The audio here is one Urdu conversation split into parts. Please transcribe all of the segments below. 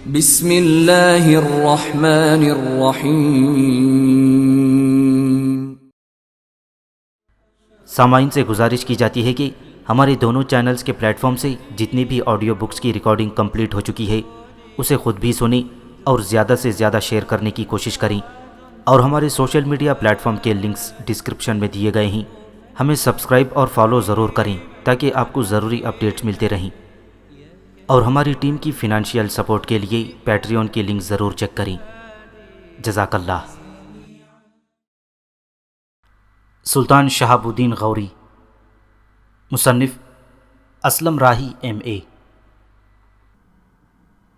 بسم اللہ الرحمن الرحیم۔ سامعین سے گزارش کی جاتی ہے کہ ہمارے دونوں چینلز کے پلیٹ فارم سے جتنی بھی آڈیو بکس کی ریکارڈنگ کمپلیٹ ہو چکی ہے اسے خود بھی سنیں اور زیادہ سے زیادہ شیئر کرنے کی کوشش کریں، اور ہمارے سوشل میڈیا پلیٹ فارم کے لنکس ڈسکرپشن میں دیے گئے ہیں، ہمیں سبسکرائب اور فالو ضرور کریں تاکہ آپ کو ضروری اپڈیٹس ملتے رہیں، اور ہماری ٹیم کی فنانشیل سپورٹ کے لیے پیٹریون کے لنک ضرور چیک کریں۔ جزاک اللہ۔ سلطان شہاب الدین غوری، مصنف اسلم راہی MA۔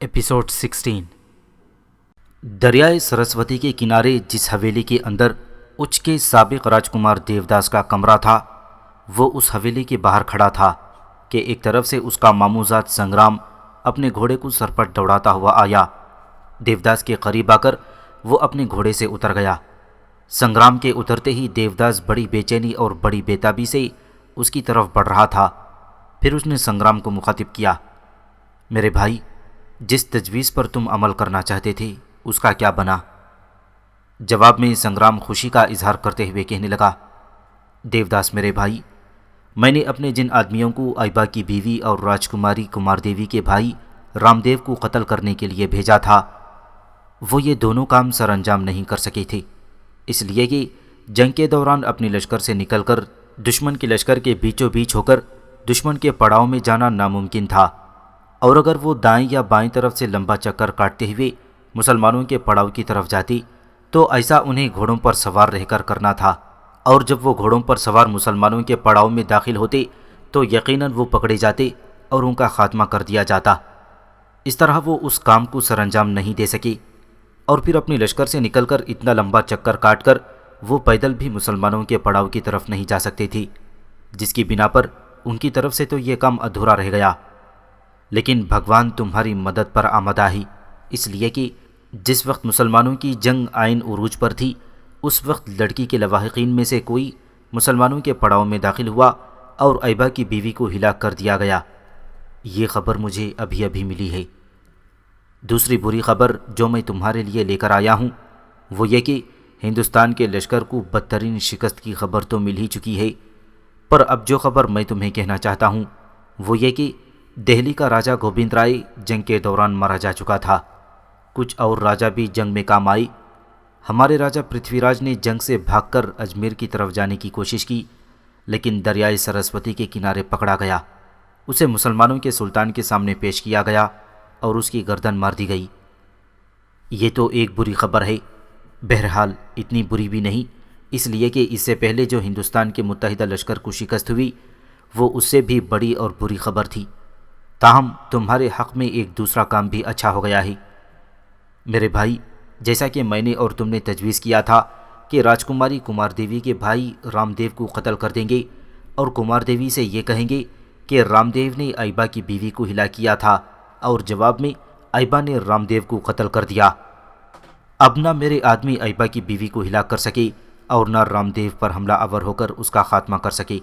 ایپیسوڈ 16۔ دریائے سرسوتی کے کنارے جس حویلی کے اندر اچ کے سابق راجکمار دیوداس کا کمرہ تھا، وہ اس حویلی کے باہر کھڑا تھا کہ ایک طرف سے اس کا ماموزاد سنگرام اپنے گھوڑے کو سر پر دوڑاتا ہوا آیا۔ دیوداس کے قریب آ کر وہ اپنے گھوڑے سے اتر گیا۔ سنگرام کے اترتے ہی دیوداس بڑی بے چینی اور بڑی بےتابی سے اس کی طرف بڑھ رہا تھا۔ پھر اس نے سنگرام کو مخاطب کیا، میرے بھائی، جس تجویز پر تم عمل کرنا چاہتے تھے اس کا کیا بنا؟ جواب میں سنگرام خوشی کا اظہار کرتے ہوئے کہنے لگا، دیوداس میرے بھائی، میں نے اپنے جن آدمیوں کو ایبا کی بیوی اور راجکماری کمار دیوی کے بھائی رام دیو کو قتل کرنے کے لیے بھیجا تھا، وہ یہ دونوں کام سر انجام نہیں کر سکے تھے، اس لیے کہ جنگ کے دوران اپنے لشکر سے نکل کر دشمن کے لشکر کے بیچوں بیچ ہو کر دشمن کے پڑاؤ میں جانا ناممکن تھا، اور اگر وہ دائیں یا بائیں طرف سے لمبا چکر کاٹتے ہوئے مسلمانوں کے پڑاؤ کی طرف جاتی تو ایسا انہیں گھوڑوں پر سوار رہ کر کرنا تھا، اور جب وہ گھوڑوں پر سوار مسلمانوں کے پڑاؤ میں داخل ہوتے تو یقیناً وہ پکڑے جاتے اور ان کا خاتمہ کر دیا جاتا۔ اس طرح وہ اس کام کو سر انجام نہیں دے سکے، اور پھر اپنے لشکر سے نکل کر اتنا لمبا چکر کاٹ کر وہ پیدل بھی مسلمانوں کے پڑاؤ کی طرف نہیں جا سکتے تھے، جس کی بنا پر ان کی طرف سے تو یہ کام ادھورا رہ گیا۔ لیکن بھگوان تمہاری مدد پر آمدہ ہی، اس لیے کہ جس وقت مسلمانوں کی جنگ عین عروج پر تھی اس وقت لڑکی کے لواحقین میں سے کوئی مسلمانوں کے پڑاؤ میں داخل ہوا اور ایبا کی بیوی کو ہلاک کر دیا گیا۔ یہ خبر مجھے ابھی ابھی ملی ہے۔ دوسری بری خبر جو میں تمہارے لیے لے کر آیا ہوں وہ یہ کہ ہندوستان کے لشکر کو بدترین شکست کی خبر تو مل ہی چکی ہے، پر اب جو خبر میں تمہیں کہنا چاہتا ہوں وہ یہ کہ دہلی کا راجہ گوبند رائے جنگ کے دوران مارا جا چکا تھا۔ کچھ اور راجہ بھی جنگ میں کام آئی۔ ہمارے راجہ پرتھوی راج نے جنگ سے بھاگ کر اجمیر کی طرف جانے کی کوشش کی، لیکن دریائے سرسوتی کے کنارے پکڑا گیا۔ اسے مسلمانوں کے سلطان کے سامنے پیش کیا گیا اور اس کی گردن مار دی گئی۔ یہ تو ایک بری خبر ہے، بہرحال اتنی بری بھی نہیں، اس لیے کہ اس سے پہلے جو ہندوستان کے متحدہ لشکر کو شکست ہوئی وہ اس سے بھی بڑی اور بری خبر تھی۔ تاہم تمہارے حق میں ایک دوسرا کام بھی اچھا ہو گیا ہے میرے بھائی، جیسا کہ میں نے اور تم نے تجویز کیا تھا کہ راجکماری کمار دیوی کے بھائی رام دیو کو قتل کر دیں گے اور کمار دیوی سے یہ کہیں گے کہ رام دیو نے ایبا کی بیوی کو ہلاک کیا تھا اور جواب میں ایبا نے رام دیو کو قتل کر دیا۔ اب نہ میرے آدمی ایبا کی بیوی کو ہلاک کر سکے اور نہ رام دیو پر حملہ آور ہو کر اس کا خاتمہ کر سکے،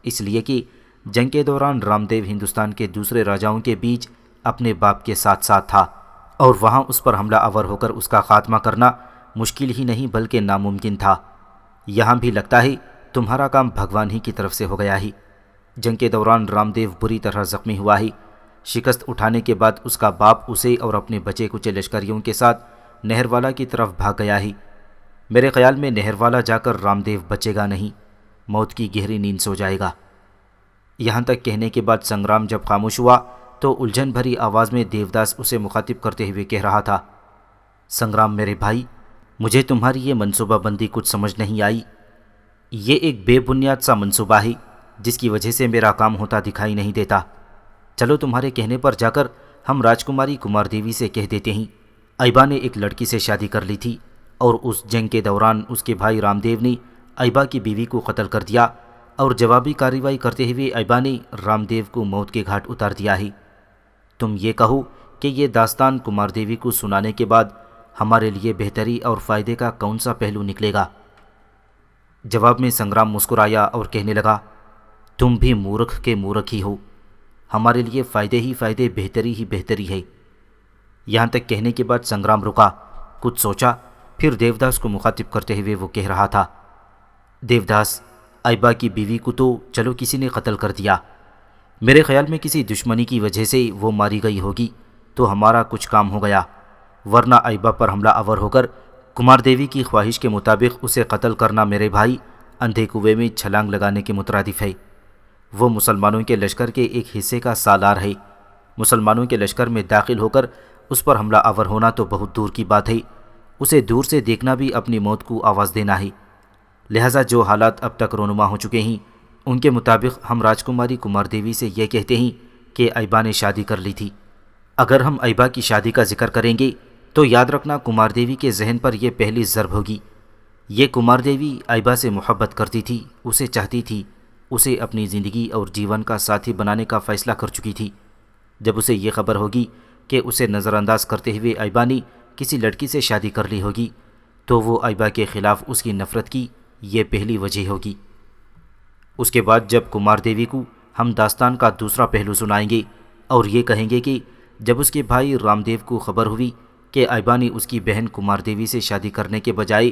اس لیے کہ جنگ کے دوران رام دیو ہندوستان کے دوسرے راجاؤں کے بیچ اپنے باپ کے ساتھ ساتھ تھا، اور وہاں اس پر حملہ آور ہو کر اس کا خاتمہ کرنا مشکل ہی نہیں بلکہ ناممکن تھا۔ یہاں بھی لگتا ہے تمہارا کام بھگوان ہی کی طرف سے ہو گیا ہے۔ جنگ کے دوران رام دیو بری طرح زخمی ہوا ہے۔ شکست اٹھانے کے بعد اس کا باپ اسے اور اپنے بچے کچے لشکریوں کے ساتھ نہر والا کی طرف بھاگ گیا ہے۔ میرے خیال میں نہر والا جا کر رام دیو بچے گا نہیں، موت کی گہری نیند سو جائے گا۔ یہاں تک کہنے کے بعد سنگرام جب خاموش ہوا تو الجھن بھری آواز میں دیوداس اسے مخاطب کرتے ہوئے کہہ رہا تھا، سنگرام میرے بھائی، مجھے تمہاری یہ منصوبہ بندی کچھ سمجھ نہیں آئی۔ یہ ایک بے بنیاد سا منصوبہ ہے جس کی وجہ سے میرا کام ہوتا دکھائی نہیں دیتا۔ چلو تمہارے کہنے پر جا کر ہم راجکماری کمار دیوی سے کہہ دیتے ہیں ایبا نے ایک لڑکی سے شادی کر لی تھی، اور اس جنگ کے دوران اس کے بھائی رام دیو نے ایبا کی بیوی کو قتل کر دیا، اور جوابی کارروائی کرتے ہوئے ایبا نے رام دیو کو موت کے گھاٹ اتار دیا ہے۔ تم یہ کہو کہ یہ داستان کمار دیوی کو سنانے کے بعد ہمارے لیے بہتری اور فائدے کا کون سا پہلو نکلے گا؟ جواب میں سنگرام مسکرایا اور کہنے لگا، تم بھی مورخ کے مورخ ہی ہو، ہمارے لیے فائدے ہی فائدے، بہتری ہی بہتری ہے۔ یہاں تک کہنے کے بعد سنگرام رکا، کچھ سوچا، پھر دیوداس کو مخاطب کرتے ہوئے وہ کہہ رہا تھا، دیوداس، ایبا کی بیوی کو تو چلو کسی نے قتل کر دیا، میرے خیال میں کسی دشمنی کی وجہ سے وہ ماری گئی ہوگی تو ہمارا کچھ کام ہو گیا، ورنہ ایبا پر حملہ آور ہو کر کمار دیوی کی خواہش کے مطابق اسے قتل کرنا میرے بھائی اندھے کنویں میں چھلانگ لگانے کے مترادف ہے۔ وہ مسلمانوں کے لشکر کے ایک حصے کا سالار ہے، مسلمانوں کے لشکر میں داخل ہو کر اس پر حملہ آور ہونا تو بہت دور کی بات ہے، اسے دور سے دیکھنا بھی اپنی موت کو آواز دینا ہے۔ لہٰذا جو حالات اب تک رونما ہو چکے ہیں ان کے مطابق ہم راجکماری کمار دیوی سے یہ کہتے ہیں کہ ایبا نے شادی کر لی تھی۔ اگر ہم ایبا کی شادی کا ذکر کریں گے تو یاد رکھنا کمار دیوی کے ذہن پر یہ پہلی ضرب ہوگی۔ یہ کمار دیوی ایبا سے محبت کرتی تھی، اسے چاہتی تھی، اسے اپنی زندگی اور جیون کا ساتھی بنانے کا فیصلہ کر چکی تھی۔ جب اسے یہ خبر ہوگی کہ اسے نظر انداز کرتے ہوئے ایبا نے کسی لڑکی سے شادی کر لی ہوگی تو وہ ایبا کے خلاف اس کی نفرت کی یہ پہلی وجہ ہوگی۔ اس کے بعد جب کمار دیوی کو ہم داستان کا دوسرا پہلو سنائیں گے اور یہ کہیں گے کہ جب اس کے بھائی رام دیو کو خبر ہوئی کہ ایبا نے اس کی بہن کمار دیوی سے شادی کرنے کے بجائے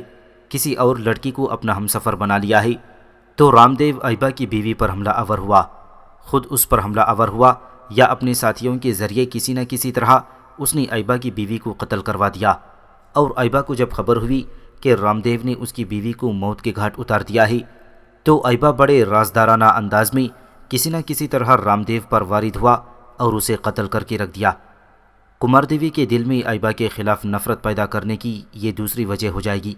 کسی اور لڑکی کو اپنا ہمسفر بنا لیا ہے تو رام دیو ایبا کی بیوی پر حملہ آور ہوا، خود اس پر حملہ آور ہوا یا اپنے ساتھیوں کے ذریعے کسی نہ کسی طرح اس نے ایبا کی بیوی کو قتل کروا دیا، اور ایبا کو جب خبر ہوئی کہ رام دیو نے اس کی بیوی کو موت کے گھاٹ اتار دیا ہے تو ایبا بڑے رازدارانہ انداز میں کسی نہ کسی طرح رام دیو پر وارد ہوا اور اسے قتل کر کے رکھ دیا۔ کمار دیوی کے دل میں ایبا کے خلاف نفرت پیدا کرنے کی یہ دوسری وجہ ہو جائے گی۔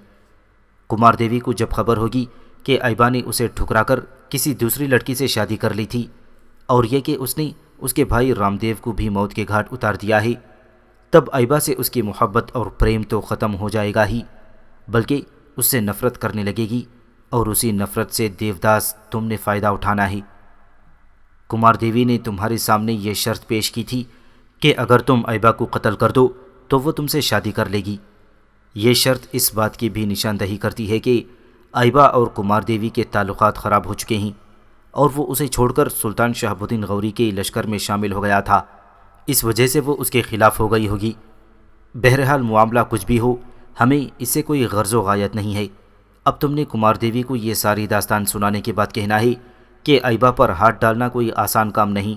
کمار دیوی کو جب خبر ہوگی کہ ایبا نے اسے ٹھکرا کر کسی دوسری لڑکی سے شادی کر لی تھی اور یہ کہ اس نے اس کے بھائی رام دیو کو بھی موت کے گھاٹ اتار دیا ہے، تب ایبا سے اس کی محبت اور پریم تو ختم ہو جائے گا ہی بلکہ اس سے نفرت کرنے لگے گی، اور اسی نفرت سے دیوداس تم نے فائدہ اٹھانا ہے۔ کمار دیوی نے تمہارے سامنے یہ شرط پیش کی تھی کہ اگر تم ایبا کو قتل کر دو تو وہ تم سے شادی کر لے گی۔ یہ شرط اس بات کی بھی نشاندہی کرتی ہے کہ ایبا اور کمار دیوی کے تعلقات خراب ہو چکے ہیں اور وہ اسے چھوڑ کر سلطان شہاب الدین غوری کے لشکر میں شامل ہو گیا تھا، اس وجہ سے وہ اس کے خلاف ہو گئی ہوگی۔ بہرحال معاملہ کچھ بھی ہو، ہمیں اس سے کوئی غرض و غایت نہیں ہے۔ اب تم نے کمار دیوی کو یہ ساری داستان سنانے کے بعد کہنا ہے کہ ایبا پر ہاتھ ڈالنا کوئی آسان کام نہیں،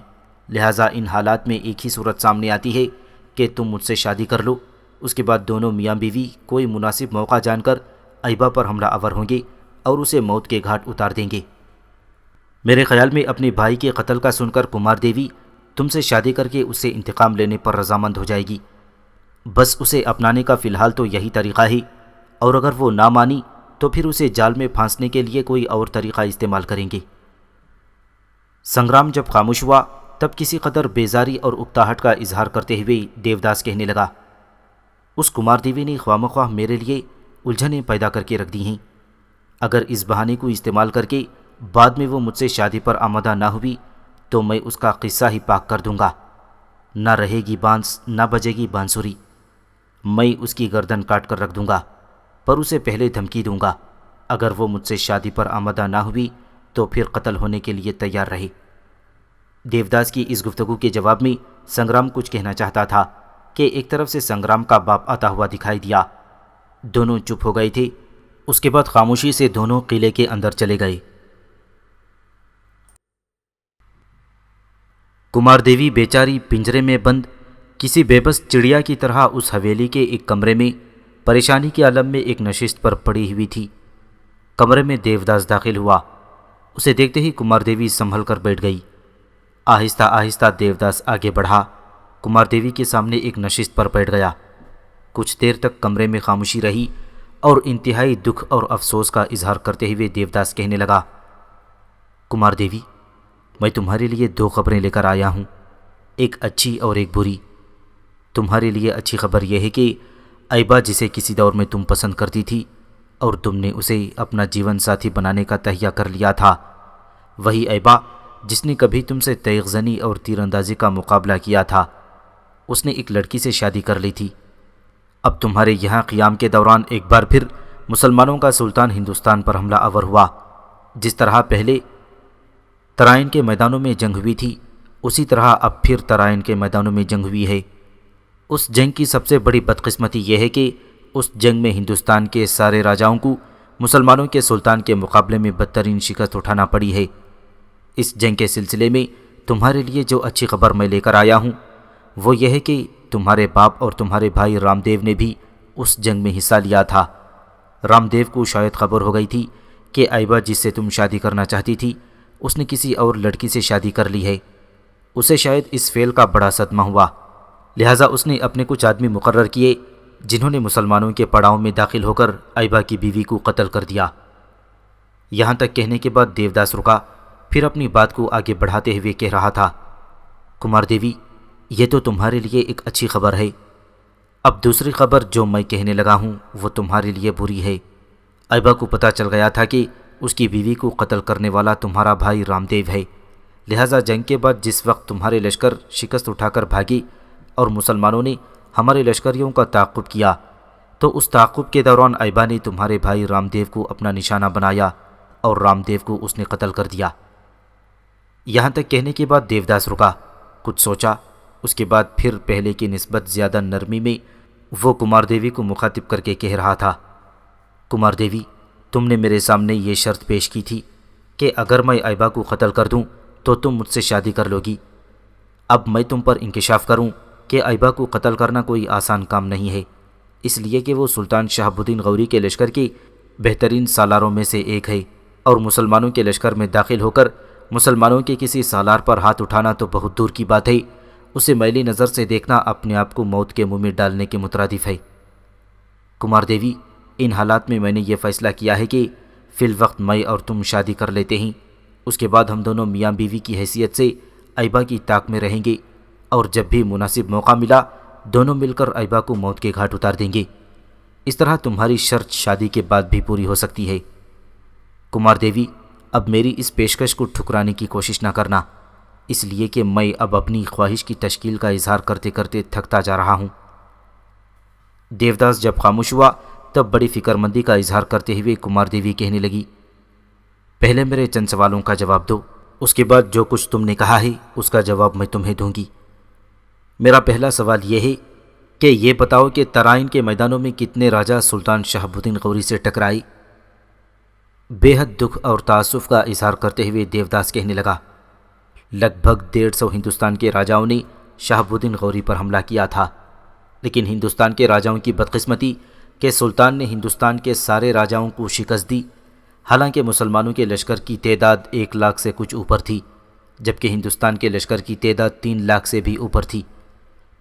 لہٰذا ان حالات میں ایک ہی صورت سامنے آتی ہے کہ تم مجھ سے شادی کر لو، اس کے بعد دونوں میاں بیوی کوئی مناسب موقع جان کر ایبا پر حملہ آور ہوں گے اور اسے موت کے گھاٹ اتار دیں گے۔ میرے خیال میں اپنے بھائی کے قتل کا سن کر کمار دیوی تم سے شادی کر کے اس سے انتقام لینے پر رضامند ہو جائے گی، بس اسے اپنانے کا فی الحال تو یہی طریقہ ہے، اور اگر وہ نہ مانی تو پھر اسے جال میں پھانسنے کے لیے کوئی اور طریقہ استعمال کریں گے۔ سنگرام جب خاموش ہوا تب کسی قدر بیزاری اور اکتاہٹ کا اظہار کرتے ہوئے دیوداس کہنے لگا، اس کمار دیوی نے خواہ مخواہ میرے لیے الجھنیں پیدا کر کے رکھ دی ہیں، اگر اس بہانے کو استعمال کر کے بعد میں وہ مجھ سے شادی پر آمادہ نہ ہوئی تو میں اس کا قصہ ہی پاک کر دوں گا، نہ رہے گی بانس نہ بجے گی بانسری، میں اس کی گردن کاٹ کر رکھ دوں گا، پر اسے پہلے دھمکی دوں گا، اگر وہ مجھ سے شادی پر آمادہ نہ ہوئی تو پھر قتل ہونے کے لیے تیار رہے۔ دیوداس کی اس گفتگو کے جواب میں سنگرام کچھ کہنا چاہتا تھا کہ ایک طرف سے سنگرام کا باپ آتا ہوا دکھائی دیا۔ دونوں چپ ہو گئے تھے، اس کے بعد خاموشی سے دونوں قلعے کے اندر چلے گئے۔ کمار دیوی بیچاری پنجرے میں بند کسی بے بس چڑیا کی طرح اس حویلی کے ایک کمرے میں پریشانی کے عالم میں ایک نشست پر پڑی ہوئی تھی۔ کمرے میں دیوداس داخل ہوا، اسے دیکھتے ہی کمار دیوی سنبھل کر بیٹھ گئی۔ آہستہ آہستہ دیوداس آگے بڑھا، کمار دیوی کے سامنے ایک نشست پر بیٹھ گیا۔ کچھ دیر تک کمرے میں خاموشی رہی اور انتہائی دکھ اور افسوس کا اظہار کرتے ہوئے دیوداس کہنے لگا، کمار دیوی، میں تمہارے لیے دو خبریں لے کر آیا ہوں، ایک اچھی اور ایک بری۔ تمہارے لیے اچھی خبر یہ ہے کہ ایبا جسے کسی دور میں تم پسند کرتی تھی اور تم نے اسے اپنا جیون ساتھی بنانے کا تہیہ کر لیا تھا، وہی ایبا جس نے کبھی تم سے تیغ زنی اور تیر اندازی کا مقابلہ کیا تھا، اس نے ایک لڑکی سے شادی کر لی تھی۔ اب تمہارے یہاں قیام کے دوران ایک بار پھر مسلمانوں کا سلطان ہندوستان پر حملہ آور ہوا، جس طرح پہلے ترائن کے میدانوں میں جنگ ہوئی تھی اسی طرح اب پھر ترائن کے میدانوں میں جنگ ہوئی ہے۔ اس جنگ کی سب سے بڑی بدقسمتی یہ ہے کہ اس جنگ میں ہندوستان کے سارے راجاؤں کو مسلمانوں کے سلطان کے مقابلے میں بدترین شکست اٹھانا پڑی ہے۔ اس جنگ کے سلسلے میں تمہارے لیے جو اچھی خبر میں لے کر آیا ہوں وہ یہ ہے کہ تمہارے باپ اور تمہارے بھائی رام دیو نے بھی اس جنگ میں حصہ لیا تھا۔ رام دیو کو شاید خبر ہو گئی تھی کہ ایبا جس سے تم شادی کرنا چاہتی تھی اس نے کسی اور لڑکی سے شادی کر لی ہے۔ اسے شاید اس فعل کا بڑا صدمہ ہوا، لہٰذا اس نے اپنے کچھ آدمی مقرر کیے جنہوں نے مسلمانوں کے پڑاؤ میں داخل ہو کر ایبا کی بیوی کو قتل کر دیا۔ یہاں تک کہنے کے بعد دیوداس رکا، پھر اپنی بات کو آگے بڑھاتے ہوئے کہہ رہا تھا، کمار دیوی، یہ تو تمہارے لیے ایک اچھی خبر ہے۔ اب دوسری خبر جو میں کہنے لگا ہوں وہ تمہارے لیے بری ہے۔ ایبا کو پتہ چل گیا تھا کہ اس کی بیوی کو قتل کرنے والا تمہارا بھائی رام دیو ہے، لہٰذا جنگ کے بعد جس وقت تمہارے لشکر شکست اٹھا کر بھاگی اور مسلمانوں نے ہمارے لشکریوں کا تعاقب کیا تو اس تعاقب کے دوران ایبا نے تمہارے بھائی رام دیو کو اپنا نشانہ بنایا اور رام دیو کو اس نے قتل کر دیا۔ یہاں تک کہنے کے بعد دیوداس رکا، کچھ سوچا، اس کے بعد پھر پہلے کی نسبت زیادہ نرمی میں وہ کمار دیوی کو مخاطب کر کے کہہ رہا تھا، کمار دیوی، تم نے میرے سامنے یہ شرط پیش کی تھی کہ اگر میں ایبا کو قتل کر دوں تو تم مجھ سے شادی کر لو گی۔ اب میں تم پر انکشاف کروں کہ ایبا کو قتل کرنا کوئی آسان کام نہیں ہے، اس لیے کہ وہ سلطان شہاب الدین غوری کے لشکر کے بہترین سالاروں میں سے ایک ہے، اور مسلمانوں کے لشکر میں داخل ہو کر مسلمانوں کے کسی سالار پر ہاتھ اٹھانا تو بہت دور کی بات ہے، اسے میلی نظر سے دیکھنا اپنے آپ کو موت کے منہ میں ڈالنے کے مترادف ہے۔ کمار دیوی، ان حالات میں نے یہ فیصلہ کیا ہے کہ فی الوقت میں اور تم شادی کر لیتے ہیں، اس کے بعد ہم دونوں میاں بیوی کی حیثیت سے ایبا کی طاق میں رہیں گے، اور جب بھی مناسب موقع ملا دونوں مل کر ایبا کو موت کے گھاٹ اتار دیں گے۔ اس طرح تمہاری شرط شادی کے بعد بھی پوری ہو سکتی ہے۔ کمار دیوی، اب میری اس پیشکش کو ٹھکرانے کی کوشش نہ کرنا، اس لیے کہ میں اب اپنی خواہش کی تشکیل کا اظہار کرتے کرتے تھکتا جا رہا ہوں۔ دیوداس جب خاموش ہوا تب بڑی فکر مندی کا اظہار کرتے ہوئے کمار دیوی کہنے لگی، پہلے میرے چند سوالوں کا جواب دو، اس کے بعد جو کچھ تم نے کہا ہے اس کا جواب میں تمہیں دوں گی۔ میرا پہلا سوال یہ ہے کہ یہ بتاؤ کہ ترائن کے میدانوں میں کتنے راجا سلطان شہاب الدین غوری سے ٹکرائے؟ بے حد دکھ اور تاسف کا اظہار کرتے ہوئے دیوداس کہنے لگا، لگ بھگ 150 ہندوستان کے راجاؤں نے شہاب الدین غوری پر حملہ کیا تھا، لیکن ہندوستان کے راجاؤں کی بدقسمتی کہ سلطان نے ہندوستان کے سارے راجاؤں کو شکست دی، حالانکہ مسلمانوں کے لشکر کی تعداد 1 لاکھ سے کچھ اوپر تھی، جبکہ ہندوستان کے لشکر کی تعداد 3 لاکھ سے بھی اوپر تھی۔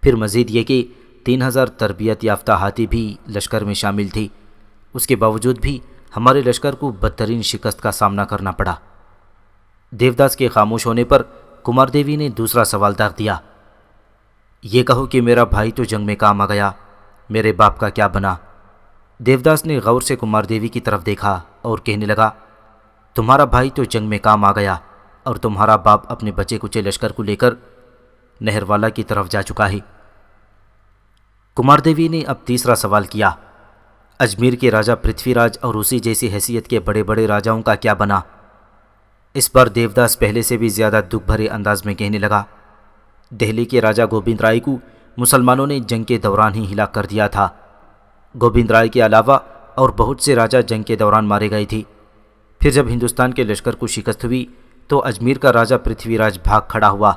پھر مزید یہ کہ 3000 تربیت یافتہ ہاتھی بھی لشکر میں شامل تھی، اس کے باوجود بھی ہمارے لشکر کو بدترین شکست کا سامنا کرنا پڑا۔ دیوداس کے خاموش ہونے پر کمار دیوی نے دوسرا سوال داغ دیا، یہ کہو کہ میرا بھائی تو جنگ میں کام آ گیا، میرے باپ کا کیا بنا؟ دیوداس نے غور سے کمار دیوی کی طرف دیکھا اور کہنے لگا، تمہارا بھائی تو جنگ میں کام آ گیا اور تمہارا باپ اپنے بچے کچے لشکر کو لے کر نہروالا کی طرف جا چکا ہے۔ کمار دیوی نے اب تیسرا سوال کیا، اجمیر کے راجہ پرتھوی راج اور اسی جیسی حیثیت کے بڑے بڑے راجاؤں کا کیا بنا؟ اس بار دیوداس پہلے سے بھی زیادہ دکھ بھرے انداز میں کہنے لگا، دہلی کے راجہ گوبند رائے کو مسلمانوں نے جنگ کے دوران ہی ہلاک کر دیا تھا۔ گوبند رائے کے علاوہ اور بہت سے راجہ جنگ کے دوران مارے گئے تھے۔ پھر جب ہندوستان کے لشکر کو شکست ہوئی تو اجمیر کا راجہ پرتھوی راج بھاگ کھڑا ہوا،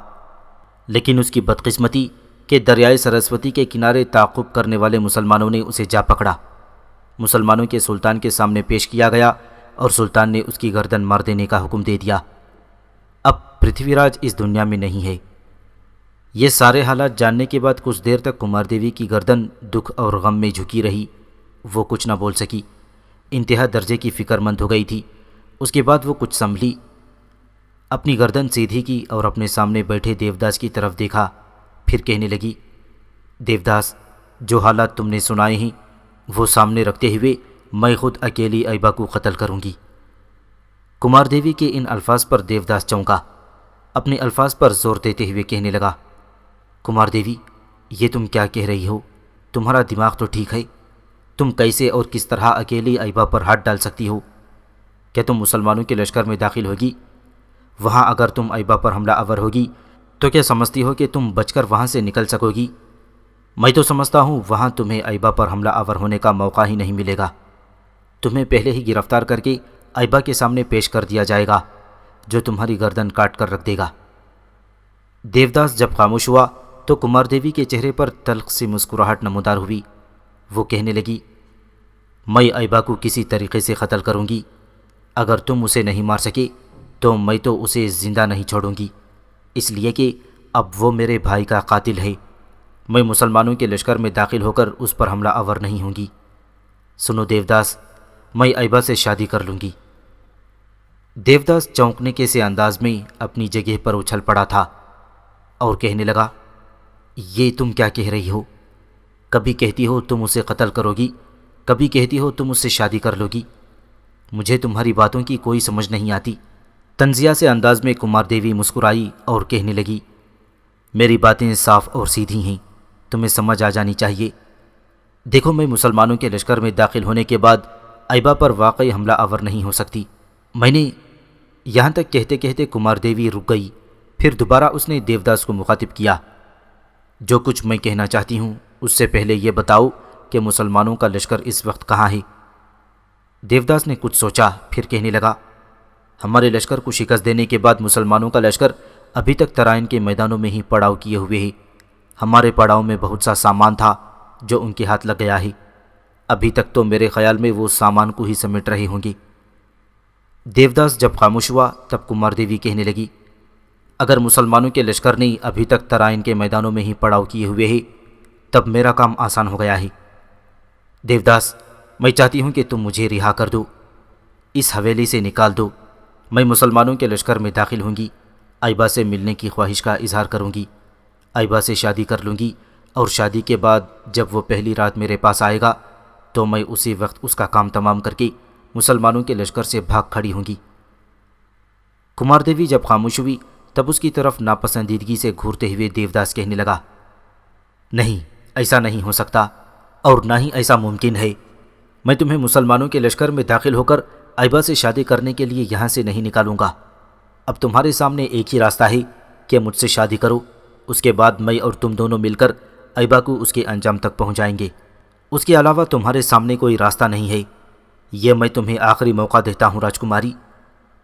لیکن اس کی بدقسمتی کہ دریائے سرسوتی کے کنارے تعاقب کرنے والے مسلمانوں نے اسے جا پکڑا، مسلمانوں کے سلطان کے سامنے پیش کیا گیا اور سلطان نے اس کی گردن مار دینے کا حکم دے دیا۔ اب پرتھوی راج اس دنیا میں نہیں ہے۔ یہ سارے حالات جاننے کے بعد کچھ دیر تک کمار دیوی کی گردن دکھ اور غم میں جھکی رہی، وہ کچھ نہ بول سکی، انتہا درجے کی فکر مند ہو گئی تھی۔ اس کے بعد وہ کچھ سنبھلی، اپنی گردن سیدھی کی اور اپنے سامنے بیٹھے دیوداس کی طرف دیکھا، پھر کہنے لگی، دیوداس، جو حالات تم نے سنائے ہیں وہ سامنے رکھتے ہوئے میں خود اکیلی ایبا کو قتل کروں گی۔ کمار دیوی کے ان الفاظ پر دیوداس چونکا، اپنے الفاظ پر زور دیتے ہوئے کہنے لگا، کمار دیوی، یہ تم کیا کہہ رہی ہو؟ تمہارا دماغ تو ٹھیک ہے؟ تم کیسے اور کس طرح اکیلی ایبا پر ہاتھ ڈال سکتی ہو؟ کیا تم مسلمانوں کے لشکر میں داخل ہوگی؟ وہاں اگر تم ایبا پر حملہ آور ہوگی تو کیا سمجھتی ہو کہ تم بچ کر وہاں سے نکل سکو گی؟ میں تو سمجھتا ہوں وہاں تمہیں ایبا پر حملہ آور ہونے کا موقع ہی نہیں ملے گا۔ تمہیں پہلے ہی گرفتار کر کے ایبا کے سامنے پیش کر دیا جائے گا، جو تمہاری گردن کاٹ کر رکھ دے گا۔ دیوداس جب خاموش ہوا تو کمار دیوی کے چہرے پر تلخ سی مسکراہٹ نمودار ہوئی۔ وہ کہنے لگی، میں ایبا کو کسی طریقے سے قتل کروں گی۔ اگر تم اسے نہیں مار سکے تو میں تو اسے زندہ نہیں چھوڑوں گی، اس لیے کہ اب وہ میرے بھائی کا قاتل ہے۔ میں مسلمانوں کے لشکر میں داخل ہو کر اس پر حملہ آور نہیں ہوں گی۔ سنو دیوداس، میں ایبا سے شادی کر لوں گی۔ دیوداس چونکنے کے سے انداز میں اپنی جگہ پر اچھل پڑا تھا اور کہنے لگا، یہ تم کیا کہہ رہی ہو؟ کبھی کہتی ہو تم اسے قتل کرو گی، کبھی کہتی ہو تم اس سے شادی کر لو گی۔ مجھے تمہاری باتوں کی کوئی سمجھ نہیں آتی۔ طنزیہ سے انداز میں کمار دیوی مسکرائی اور کہنے لگی، میری باتیں صاف اور سیدھی ہیں، تمہیں سمجھ آ جانی چاہیے۔ دیکھو، میں مسلمانوں کے لشکر میں داخل ہونے کے بعد ایبا پر واقعی حملہ آور نہیں ہو سکتی۔ میں نے یہاں تک کہتے کہتے کمار دیوی رک گئی، پھر دوبارہ اس نے دیوداس کو مخاطب کیا، جو کچھ میں کہنا چاہتی ہوں اس سے پہلے یہ بتاؤ کہ مسلمانوں کا لشکر اس وقت کہاں ہے؟ دیوداس نے کچھ سوچا، پھر کہنے لگا، ہمارے لشکر کو شکست دینے کے بعد مسلمانوں کا لشکر ابھی تک ترائن کے میدانوں میں ہی پڑاؤ کیے ہوئے ہے۔ ہمارے پڑاؤ میں بہت سا سامان تھا جو ان کے ہاتھ لگ گیا ہے۔ ابھی تک تو میرے خیال میں وہ سامان کو ہی سمیٹ رہے ہوں گے۔ دیوداس جب خاموش ہوا تب کمار دیوی کہنے لگی، اگر مسلمانوں کے لشکر نے ابھی تک ترائن کے میدانوں میں ہی پڑاؤ کیے ہوئے ہے تب میرا کام آسان ہو گیا ہے۔ دیوداس، میں چاہتی ہوں کہ تم مجھے رہا کر دو، اس حویلی سے نکال دو۔ میں مسلمانوں کے لشکر میں داخل ہوں گی، ایبا سے ملنے کی خواہش کا اظہار کروں گی، ایبا سے شادی کر لوں گی، اور شادی کے بعد جب وہ پہلی رات میرے پاس آئے گا تو میں اسی وقت اس کا کام تمام کر کے مسلمانوں کے لشکر سے بھاگ کھڑی ہوں گی۔ کمار دیوی جب خاموش ہوئی تب اس کی طرف ناپسندیدگی سے گھورتے ہوئے دیوداس کہنے لگا، نہیں، ایسا نہیں ہو سکتا اور نہ ہی ایسا ممکن ہے۔ میں تمہیں مسلمانوں کے لشکر میں داخل ہو کر ایبا سے شادی کرنے کے لیے یہاں سے نہیں نکالوں گا۔ اب تمہارے سامنے ایک ہی راستہ ہے کہ مجھ سے شادی کرو، اس کے بعد میں اور تم دونوں مل کر ایبا کو اس کے انجام تک پہنچائیں گے۔ اس کے علاوہ تمہارے سامنے کوئی راستہ نہیں ہے۔ یہ میں تمہیں آخری موقع دیتا ہوں راجکماری،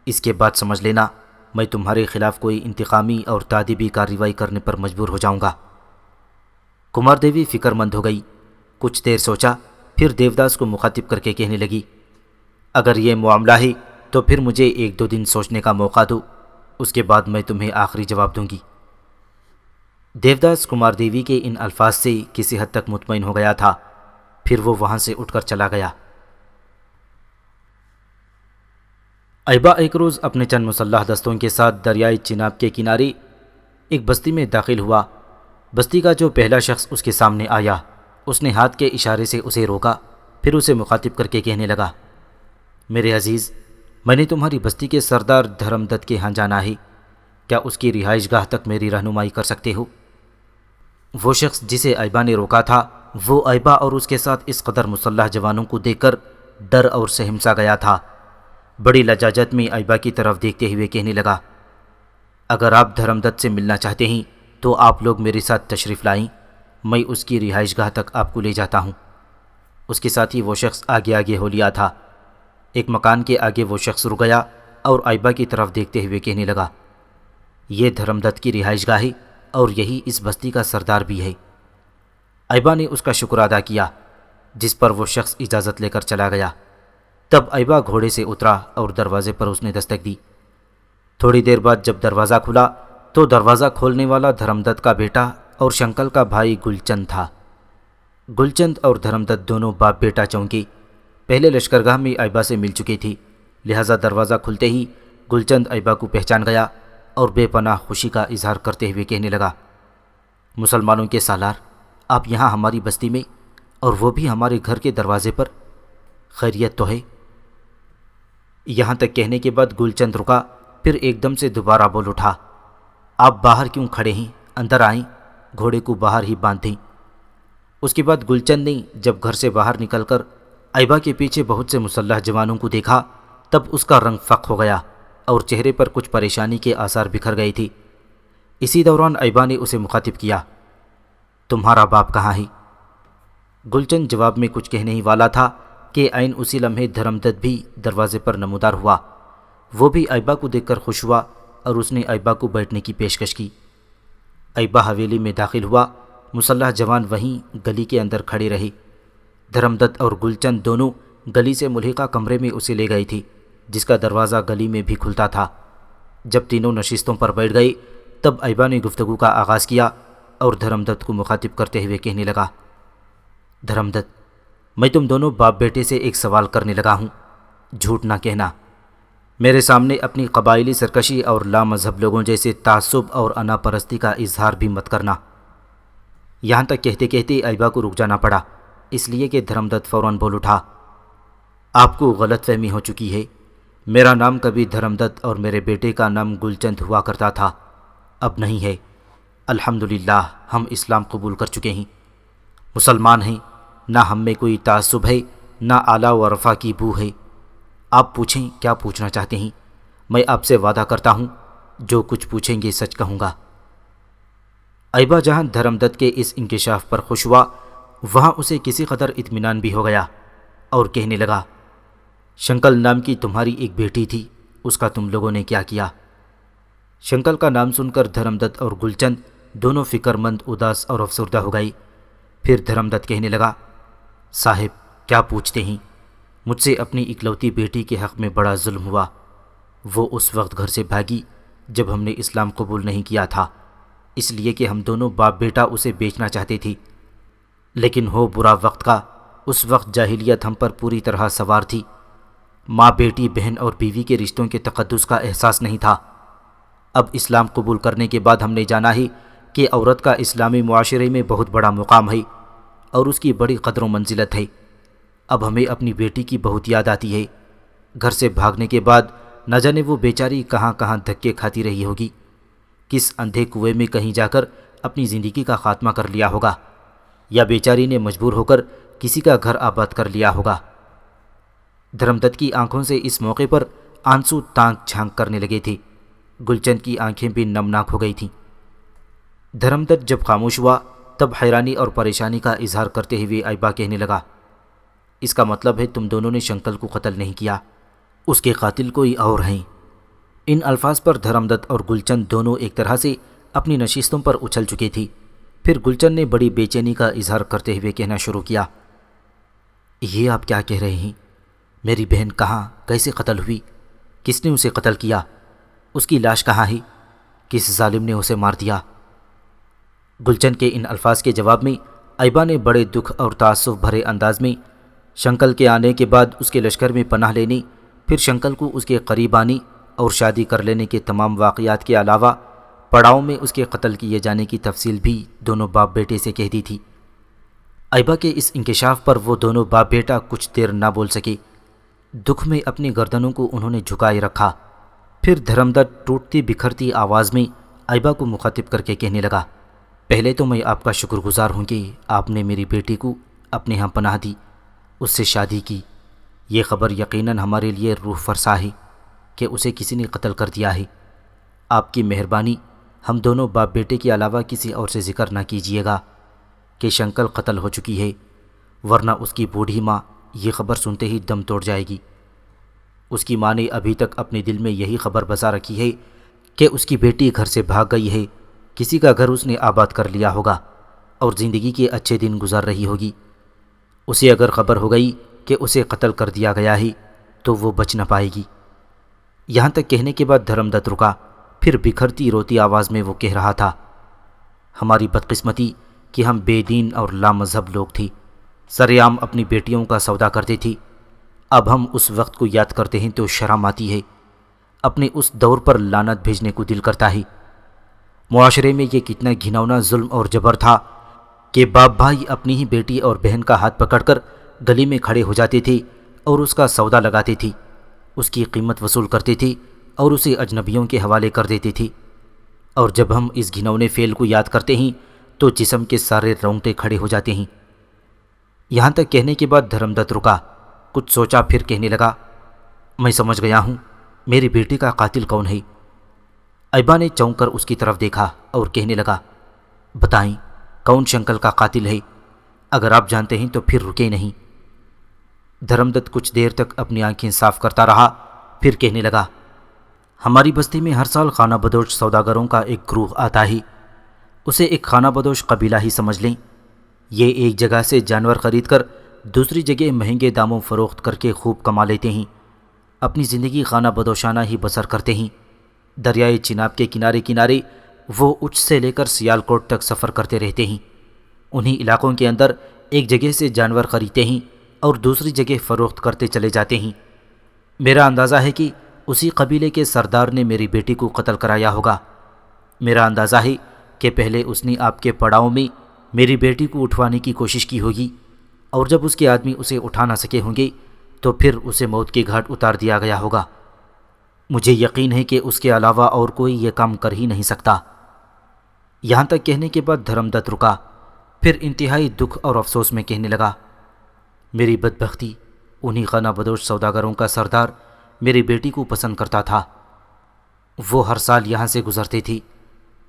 اس کے بعد سمجھ لینا میں تمہارے خلاف کوئی انتقامی اور تادیبی کارروائی کرنے پر مجبور ہو جاؤں گا۔ کمار دیوی فکر مند ہو گئی، کچھ دیر سوچا، پھر دیوداس کو مخاطب کر کے کہنے لگی، اگر یہ معاملہ ہے تو پھر مجھے 1-2 دن سوچنے کا موقع دو، اس کے بعد میں تمہیں آخری جواب دوں گی۔ دیوداس کمار دیوی کے ان الفاظ سے کسی حد تک مطمئن ہو گیا تھا، پھر وہ وہاں سے اٹھ کر چلا گیا۔ ایبا ایک روز اپنے چند مسلح دستوں کے ساتھ دریائے چناب کے کنارے ایک بستی میں داخل ہوا۔ بستی کا جو پہلا شخص اس کے سامنے آیا، اس نے ہاتھ کے اشارے سے اسے روکا، پھر اسے مخاطب کر کے کہنے لگا، میرے عزیز، میں نے تمہاری بستی کے سردار دھرم دت کے ہاں جانا ہے، کیا اس کی رہائش گاہ تک میری رہنمائی کر سکتے ہو؟ وہ شخص جسے ایبا نے روکا تھا، وہ ایبا اور اس کے ساتھ اس قدر مسلح جوانوں کو دیکھ کر ڈر اور سہمسا گیا تھا۔ بڑی لجاجت میں ایبا کی طرف دیکھتے ہوئے کہنے لگا، اگر آپ دھرم دت سے ملنا چاہتے ہیں تو آپ لوگ میرے ساتھ تشریف لائیں، میں اس کی رہائش گاہ تک آپ کو لے جاتا ہوں۔ اس کے ساتھ ہی وہ شخص آگے آگے ہو لیا تھا۔ ایک مکان کے آگے وہ شخص رک گیا اور ایبا کی طرف دیکھتے ہوئے کہنے لگا، یہ دھرم دت کی رہائش گاہ ہے اور یہی اس بستی کا سردار بھی ہے۔ ایبا نے اس کا شکر ادا کیا، جس پر وہ شخص اجازت لے کر چلا گیا۔ تب ایبا گھوڑے سے اترا اور دروازے پر اس نے دستک دی۔ تھوڑی دیر بعد جب دروازہ کھلا تو دروازہ کھولنے والا دھرم دت کا بیٹا اور شنکل کا بھائی گلچند تھا۔ گلچند اور دھرم دت دونوں باپ بیٹا چونکہ پہلے لشکرگاہ میں ایبا سے مل چکے تھے، لہذا دروازہ کھلتے ہی گلچند ایبا کو پہچان گیا اور بے پناہ خوشی کا اظہار کرتے ہوئے کہنے لگا، مسلمانوں کے سالار، آپ یہاں ہماری بستی میں، اور وہ بھی ہمارے گھر کے دروازے پر، خیریت تو ہے؟ یہاں تک کہنے کے بعد گلچند رکا، پھر ایک دم سے دوبارہ بول اٹھا، آپ باہر کیوں کھڑے ہیں؟ اندر آئیں، گھوڑے کو باہر ہی باندھ دیں۔ اس کے بعد گلچند نے جب گھر سے باہر نکل کر ایبا کے پیچھے بہت سے مسلح جوانوں کو دیکھا تب اس کا رنگ فق ہو گیا اور چہرے پر کچھ پریشانی کے آثار بکھر گئے تھے۔ اسی دوران ایبا نے اسے مخاطب کیا، تمہارا باپ کہاں ہے؟ گلچن جواب میں کچھ کہنے ہی والا تھا کہ عین اسی لمحے دھرمدت بھی دروازے پر نمودار ہوا۔ وہ بھی ایبا کو دیکھ کر خوش ہوا اور اس نے ایبا کو بیٹھنے کی پیشکش کی۔ ایبا حویلی میں داخل ہوا۔ مسلح جوان وہیں گلی کے اندر کھڑے رہے۔ دھرمدت اور گلچن دونوں گلی سے ملحقہ کمرے میں اسے لے گئی تھی، جس کا دروازہ گلی میں بھی کھلتا تھا۔ جب تینوں نشستوں پر بیٹھ گئے تب ایبا نے گفتگو کا آغاز کیا اور دھرمدت کو مخاطب کرتے ہوئے کہنے لگا، دھرمدت، میں تم دونوں باپ بیٹے سے ایک سوال کرنے لگا ہوں، جھوٹ نہ کہنا۔ میرے سامنے اپنی قبائلی سرکشی اور لامذہب لوگوں جیسے تعصب اور انا پرستی کا اظہار بھی مت کرنا۔ یہاں تک کہتے کہتے ایبا کو رک جانا پڑا، اس لیے کہ دھرمدت فوراً بول اٹھا، آپ کو غلط فہمی ہو چکی ہے۔ میرا نام کبھی دھرمدت اور میرے بیٹے کا نام گلچند ہوا کرتا تھا، اب نہیں ہے۔ الحمدللہ ہم اسلام قبول کر چکے ہیں، مسلمان ہیں، نہ ہم میں کوئی تعصب ہے، نہ اعلیٰ و رفع کی بو ہے۔ آپ پوچھیں کیا پوچھنا چاہتے ہیں، میں آپ سے وعدہ کرتا ہوں جو کچھ پوچھیں گے سچ کہوں گا۔ ایبا جہاں دھرمدت کے اس انکشاف پر خوش ہوا، وہاں اسے کسی قدر اطمینان بھی ہو گیا اور کہنے لگا، شنکل نام کی تمہاری ایک بیٹی تھی، اس کا تم لوگوں نے کیا کیا؟ شنکل کا نام سن کر دھرمدت اور گلچند دونوں فکر مند، اداس اور افسردہ ہو گئی۔ پھر دھرمدت کہنے لگا، صاحب کیا پوچھتے ہیں؟ مجھ سے اپنی اکلوتی بیٹی کے حق میں بڑا ظلم ہوا۔ وہ اس وقت گھر سے بھاگی جب ہم نے اسلام قبول نہیں کیا تھا، اس لیے کہ ہم دونوں باپ بیٹا اسے بیچنا چاہتے تھے، لیکن ہو برا وقت کا، اس وقت جاہلیت ہم پر پوری طرح سوار تھی۔ ماں بیٹی، بہن اور بیوی کے رشتوں کے تقدس کا احساس نہیں تھا۔ اب اسلام قبول کرنے کے بعد ہم نے جانا ہے کہ عورت کا اسلامی معاشرے میں بہت بڑا مقام ہے اور اس کی بڑی قدر و منزلت ہے۔ اب ہمیں اپنی بیٹی کی بہت یاد آتی ہے۔ گھر سے بھاگنے کے بعد نہ جانے وہ بیچاری کہاں کہاں دھکے کھاتی رہی ہوگی، کس اندھے کنویں میں کہیں جا کر اپنی زندگی کا خاتمہ کر لیا ہوگا، یا بیچاری نے مجبور ہو کر کسی کا گھر آباد کر لیا ہوگا۔ دھرمدت کی آنکھوں سے اس موقع پر آنسو تانک جھانک کرنے لگے تھے۔ گلچند کی آنکھیں بھی نمناک ہو گئی تھیں۔ دھرمدت جب خاموش ہوا تب حیرانی اور پریشانی کا اظہار کرتے ہوئے ایبا کہنے لگا، اس کا مطلب ہے تم دونوں نے شنکل کو قتل نہیں کیا، اس کے قاتل کوئی اور ہیں۔ ان الفاظ پر دھرمدت اور گلچند دونوں ایک طرح سے اپنی نشستوں پر اچھل چکے تھی۔ پھر گلچند نے بڑی بے چینی کا اظہار کرتے ہوئے کہنا شروع کیا، یہ آپ کیا کہہ رہے ہیں؟ میری بہن کہاں، کیسے قتل ہوئی؟ کس نے اسے قتل کیا؟ اس کی لاش کہاں ہے؟ کس ظالم نے اسے مار دیا؟ گلچند کے ان الفاظ کے جواب میں ایبا نے بڑے دکھ اور تعصب بھرے انداز میں شنکل کے آنے کے بعد اس کے لشکر میں پناہ لینے، پھر شنکل کو اس کے قریب آنے اور شادی کر لینے کے تمام واقعات کے علاوہ پڑاؤ میں اس کے قتل کیے جانے کی تفصیل بھی دونوں باپ بیٹے سے کہہ دی تھی۔ ایبا کے اس انکشاف پر وہ دونوں باپ بیٹا کچھ دیر نہ بول سکے۔ دکھ میں اپنی گردنوں کو انہوں نے جھکائے رکھا۔ پھر دھرمدت ٹوٹتی بکھرتی آواز میں ایبا کو مخاطب کر کے کہنے لگا، پہلے تو میں آپ کا شکر گزار ہوں کہ آپ نے میری بیٹی کو اپنے ہاں پناہ دی، اس سے شادی کی۔ یہ خبر یقیناً ہمارے لیے روح فرسا ہے کہ اسے کسی نے قتل کر دیا ہے۔ آپ کی مہربانی ہم دونوں باپ بیٹے کے علاوہ کسی اور سے ذکر نہ کیجیے گا کہ شنکل قتل ہو چکی ہے، ورنہ اس کی بوڑھی ماں یہ خبر سنتے ہی دم توڑ جائے گی۔ اس کی ماں نے ابھی تک اپنے دل میں یہی خبر بسا رکھی ہے کہ اس کی بیٹی گھر سے بھاگ گئی ہے، کسی کا گھر اس نے آباد کر لیا ہوگا اور زندگی کے اچھے دن گزار رہی ہوگی۔ اسے اگر خبر ہو گئی کہ اسے قتل کر دیا گیا ہے تو وہ بچ نہ پائے گی۔ یہاں تک کہنے کے بعد دھرمدت رکا، پھر بکھرتی روتی آواز میں وہ کہہ رہا تھا، ہماری بدقسمتی کہ ہم بے دین اور لامذہب لوگ تھی، سرعام اپنی بیٹیوں کا سودا کرتے تھی۔ اب ہم اس وقت کو یاد کرتے ہیں تو شرم آتی ہے، اپنے اس دور پر لعنت بھیجنے کو دل کرتا ہے۔ معاشرے میں یہ کتنا گھناؤنا ظلم اور جبر تھا کہ باپ بھائی اپنی ہی بیٹی اور بہن کا ہاتھ پکڑ کر گلی میں کھڑے ہو جاتے تھے اور اس کا سودا لگاتے تھے، اس کی قیمت وصول کرتے تھے اور اسے اجنبیوں کے حوالے کر دیتے تھے۔ اور جب ہم اس گھنونے فعل کو یاد کرتے ہیں تو جسم کے سارے رونگٹے کھڑے ہو جاتے ہیں۔ یہاں تک کہنے کے بعد دھرمدت رکا، کچھ سوچا، پھر کہنے لگا، میں سمجھ گیا ہوں میری بیٹی کا قاتل کون ہے۔ ایبا نے چونک کر اس کی طرف دیکھا اور کہنے لگا، بتائیں کون شنکل کا قاتل ہے؟ اگر آپ جانتے ہیں تو پھر رکے نہیں۔ دھرمدت کچھ دیر تک اپنی آنکھیں صاف کرتا رہا، پھر کہنے لگا، ہماری بستی میں ہر سال خانہ بدوش سوداگروں کا ایک گروہ آتا ہے۔ اسے ایک خانہ بدوش قبیلہ ہی سمجھ لیں۔ یہ ایک جگہ سے جانور خرید کر دوسری جگہ مہنگے داموں فروخت کر کے خوب کما لیتے ہیں، اپنی زندگی خانہ بدوشانہ ہی بسر کرتے ہیں۔ دریائے چناب کے کنارے کنارے وہ اچ سے لے کر سیالکوٹ تک سفر کرتے رہتے ہیں۔ انہی علاقوں کے اندر ایک جگہ سے جانور خریدتے ہیں اور دوسری جگہ فروخت کرتے چلے جاتے ہیں۔ میرا اندازہ ہے کہ اسی قبیلے کے سردار نے میری بیٹی کو قتل کرایا ہوگا۔ میرا اندازہ ہے کہ پہلے اس نے آپ کے پڑاؤ میں میری بیٹی کو اٹھوانے کی کوشش کی ہوگی، اور جب اس کے آدمی اسے اٹھا نہ سکے ہوں گے تو پھر اسے موت کے گھاٹ اتار دیا گیا ہوگا۔ مجھے یقین ہے کہ اس کے علاوہ اور کوئی یہ کام کر ہی نہیں سکتا۔ یہاں تک کہنے کے بعد دھرمدت رکا، پھر انتہائی دکھ اور افسوس میں کہنے لگا، میری بدبختی، انہی خانہ بدوش سوداگروں کا سردار میری بیٹی کو پسند کرتا تھا۔ وہ ہر سال یہاں سے گزرتے تھے۔